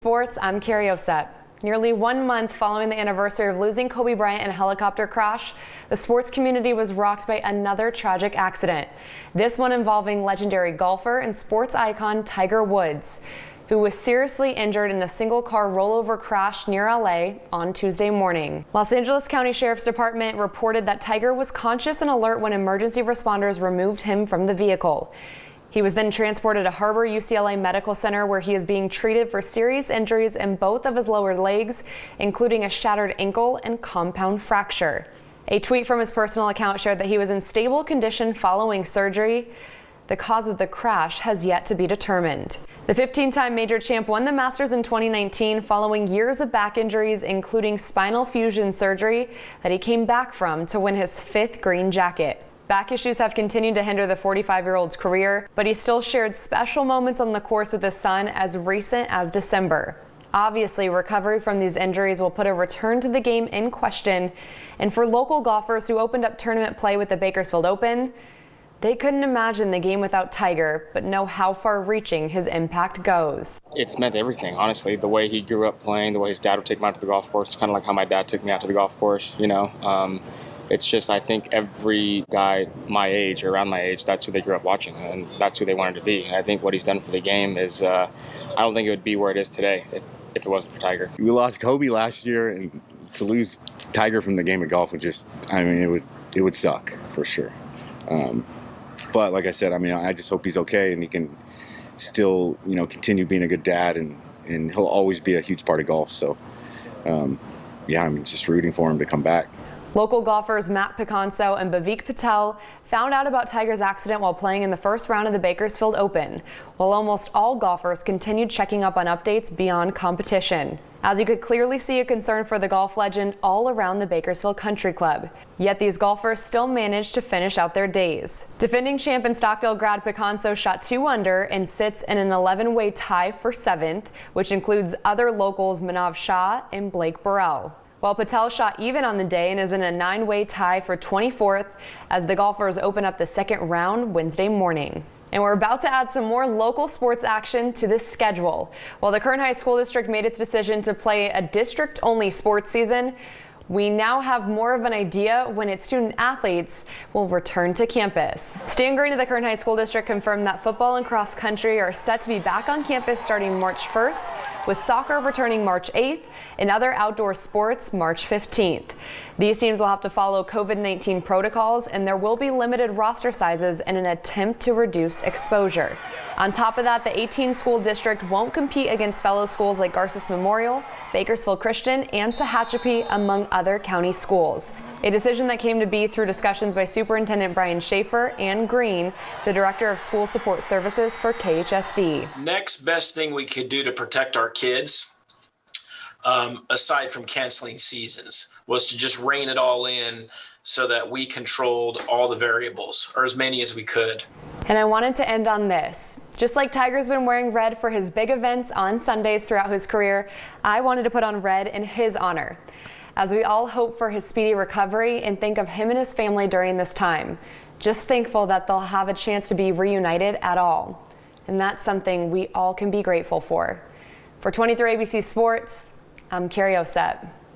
Sports, I'm KHSD. Nearly 1 month following the anniversary of losing Kobe Bryant in a helicopter crash, the sports community was rocked by another tragic accident. This one involving legendary golfer and sports icon Tiger Woods, who was seriously injured in a single-car rollover crash near LA on Tuesday morning. Los Angeles County Sheriff's Department reported that Tiger was conscious and alert when emergency responders removed him from the vehicle. He was then transported to Harbor UCLA Medical Center, where he is being treated for serious injuries in both of his lower legs, including a shattered ankle and compound fracture. A tweet from his personal account shared that he was in stable condition following surgery. The cause of the crash has yet to be determined. The 15-time major champ won the Masters in 2019 following years of back injuries, including spinal fusion surgery that he came back from to win his 5th green jacket. Back issues have continued to hinder the 45-year-old's career, but he still shared special moments on the course with his son as recent as December. Obviously, recovery from these injuries will put a return to the game in question, and for local golfers who opened up tournament play with the Bakersfield Open, they couldn't imagine the game without Tiger, but know how far-reaching his impact goes. It's meant everything, honestly. The way he grew up playing, the way his dad would take him out to the golf course, kind of like how my dad took me out to the golf course, you know. It's just, I think every guy my age or around my age, that's who they grew up watching, and that's who they wanted to be. I think what he's done for the game is, I don't think it would be where it is today if it wasn't for Tiger. We lost Kobe last year, and to lose Tiger from the game of golf would just, I mean, it would suck for sure. But like I said, I mean, I just hope he's okay and he can still, you know, continue being a good dad, and he'll always be a huge part of golf. So, yeah, I'm just rooting for him to come back. Local golfers Matt Picanso and Bhavik Patel found out about Tiger's accident while playing in the first round of the Bakersfield Open, while almost all golfers continued checking up on updates beyond competition. As you could clearly see, a concern for the golf legend all around the Bakersfield Country Club. Yet these golfers still managed to finish out their days. Defending champ and Stockdale grad Picanso shot 2 under and sits in an 11-way tie for 7th, which includes other locals Manav Shah and Blake Burrell. While Patel shot even on the day and is in a 9-way tie for 24th as the golfers open up the second round Wednesday morning. And we're about to add some more local sports action to this schedule. While the Kern High School District made its decision to play a district-only sports season, we now have more of an idea when its student athletes will return to campus. Stan Green of the Kern High School District confirmed that football and cross country are set to be back on campus starting March 1st, with soccer returning March 8th and other outdoor sports March 15th. These teams will have to follow COVID-19 protocols, and there will be limited roster sizes in an attempt to reduce exposure. On top of that, the 18 school district won't compete against fellow schools like Garces Memorial, Bakersfield Christian, and Tehachapi, among other county schools. A decision that came to be through discussions by Superintendent Brian Schaefer and Green, the Director of School Support Services for KHSD. Next best thing we could do to protect our kids, aside from canceling seasons, was to just rein it all in so that we controlled all the variables, or as many as we could. And I wanted to end on this. Just like Tiger's been wearing red for his big events on Sundays throughout his career, I wanted to put on red in his honor. As we all hope for his speedy recovery and think of him and his family during this time, just thankful that they'll have a chance to be reunited at all. And that's something we all can be grateful for. For 23 ABC Sports, I'm KHSD.